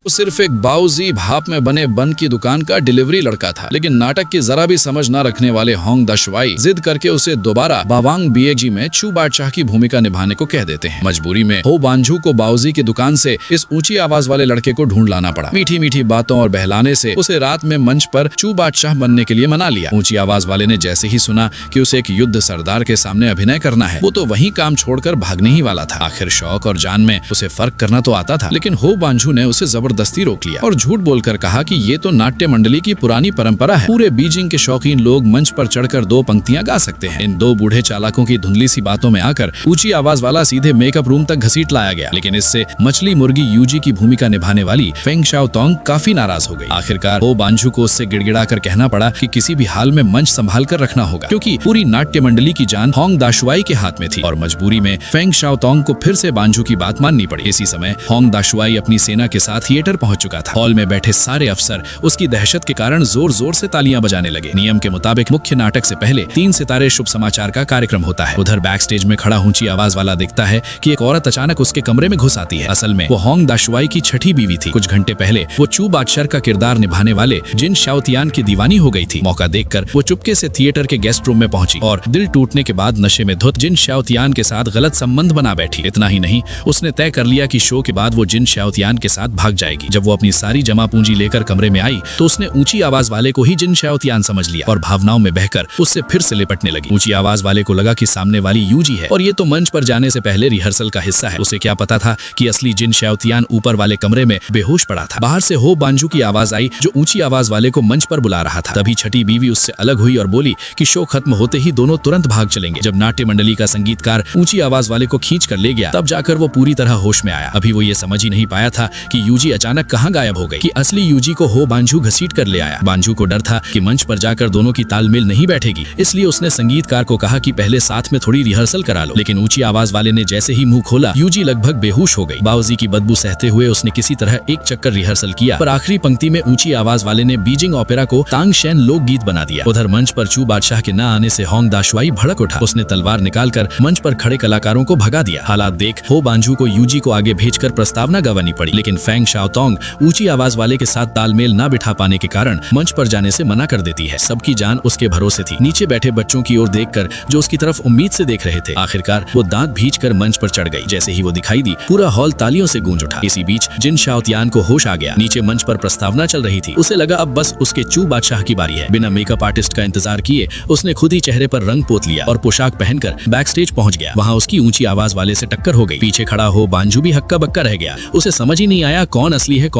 वो सिर्फ एक बाऊजी भाप में बने बन की दुकान का डिलीवरी लड़का था, लेकिन नाटक की जरा भी समझ न रखने वाले होंग दाशवाई जिद करके उसे दोबारा बावांग बीएजी में चू बादशाह की भूमिका निभाने को कह देते हैं। मजबूरी में हो बांझू को बाऊजी की दुकान से इस ऊंची आवाज वाले लड़के को ढूंढ लाना पड़ा। मीठी मीठी बातों और बहलाने से उसे रात में मंच पर चू बादशाह बनने के लिए मना लिया। ऊंची आवाज वाले ने जैसे ही सुना कि उसे एक युद्ध सरदार के सामने अभिनय करना है, वो तो वही काम छोड़कर भागने ही वाला था। आखिर शौक और जान में उसे फर्क करना तो आता था, लेकिन हो बांझू ने उसे जबरदस्ती रोक लिया और झूठ बोलकर कहा कि ये तो नाट्य मंडली की पुरानी परंपरा है। पूरे बीजिंग के शौकीन लोग मंच पर चढ़कर 2 पंक्तियां गा सकते हैं। इन 2 बूढ़े चालाकों की धुंधली सी बातों में आकर ऊंची आवाज वाला सीधे मेकअप रूम तक घसीट लाया गया, लेकिन इससे मछली मुर्गी यूजी की भूमिका निभाने वाली फेंग शाओतोंग काफी नाराज हो गई। आखिरकार हो बांझू को उससे गिड़गिड़ाकर कहना पड़ा कि किसी भी हाल में मंच संभाल कर रखना होगा, क्योंकि पूरी नाट्य मंडली की जान होंग दाशवाई के हाथ में थी। और मजबूरी में फेंग शाओतोंग को फिर से बांझू की बात माननी पड़ी। इसी समय होंग दाशवाई अपनी सेना के साथ थिएटर पहुंच चुका था। हॉल में बैठे सारे अफसर उसकी दहशत के कारण जोर जोर से तालियां बजाने लगे। नियम के मुताबिक मुख्य नाटक से पहले 3 सितारे शुभ समाचार का कार्यक्रम होता है। उधर बैक स्टेज में खड़ा ऊंची आवाज वाला दिखता है कि एक औरत अचानक उसके कमरे में घुस आती है। असल में वो होंग दाशवाई की छठी बीवी थी। कुछ घंटे पहले वो चू बादशाह का किरदार निभाने वाले जिन शाओतियान की दीवानी हो गई थी। मौका देखकर वो चुपके से थिएटर के गेस्ट रूम में पहुंची और दिल टूटने के बाद नशे में धुत जिन शाओतियान के साथ गलत संबंध बना बैठी। इतना ही नहीं, उसने तय कर लिया कि शो के बाद वो जिन शाओतियान के साथ भाग जाएगी। जब वो अपनी सारी जमा पूंजी लेकर कमरे में आई तो उसने ऊंची आवाज वाले को ही जिन शाओतियान समझ लिया और भावनाओं में बहकर उससे फिर से लिपटने लगी। ऊंची आवाज वाले को लगा कि सामने वाली यूजी है और ये तो मंच पर जाने से पहले रिहर्सल का हिस्सा है। उसे क्या पता था कि असली जिन शाओतियान ऊपर वाले कमरे में बेहोश पड़ा था। बाहर से हो बांझू की आवाज आई जो ऊंची आवाज वाले को मंच पर बुला रहा था। तभी छठी बीवी उससे अलग हुई और बोली कि शो खत्म होते ही दोनों तुरंत भाग चलेंगे। जब नाट्य मंडली का संगीतकार ऊंची आवाज वाले को खींच कर ले गया, तब जाकर वो पूरी तरह होश में आया। अभी वो ये समझ ही नहीं पाया था कि यूजी अचानक कहाँ गायब हो गई, कि असली यूजी को हो बांझू घसीट कर ले आया। बांझू को डर था कि मंच पर जाकर दोनों की तालमेल नहीं बैठेगी, इसलिए उसने संगीतकार को कहा कि पहले साथ में थोड़ी रिहर्सल करा लो। लेकिन ऊंची आवाज वाले ने जैसे ही मुंह खोला, यूजी लगभग बेहोश हो गई। बाऊजी की बदबू सहते हुए उसने किसी तरह एक चक्कर रिहर्सल किया, पर आखिरी पंक्ति में ऊंची आवाज वाले ने बीजिंग ओपेरा को तांग शैन लोकगीत बना दिया। उधर मंच पर चू बादशाह के न आने से होंग दाशवाई भड़क उठा। उसने तलवार निकालकर मंच पर खड़े कलाकारों को भगा दिया। हालात देख हो बांझू को यूजी को आगे भेजकर प्रस्तावना गंवानी पड़ी, लेकिन फेंग शाओतोंग ऊंची आवाज वाले के साथ तालमेल न बिठा पाने के कारण मंच पर जाने से मना कर देती है। सबकी जान उसके भरोसे थी। नीचे बैठे बच्चों की ओर देखकर जो उसकी तरफ उम्मीद से देख रहे थे, आखिरकार वो दांत भींचकर मंच पर चढ़ गई। जैसे ही वो दिखाई दी, पूरा हॉल तालियों से गूंज उठा। इसी बीच जिन शाओतियान को होश आ गया। नीचे मंच पर प्रस्तावना चल रही थी। उसे लगा अब बस उसके चू बादशाह की बारी है। बिना मेकअप आर्टिस्ट का इंतजार किए उसने खुद ही चेहरे पर रंग पोत लिया और पोशाक पहनकर बैक स्टेज पहुंच गया। वहां उसकी ऊंची आवाज वाले से टक्कर हो गई। पीछे खड़ा हो बांझू भी हक्का बक्का रह गया। उसे समझ ही नहीं आया कौन असली है कौन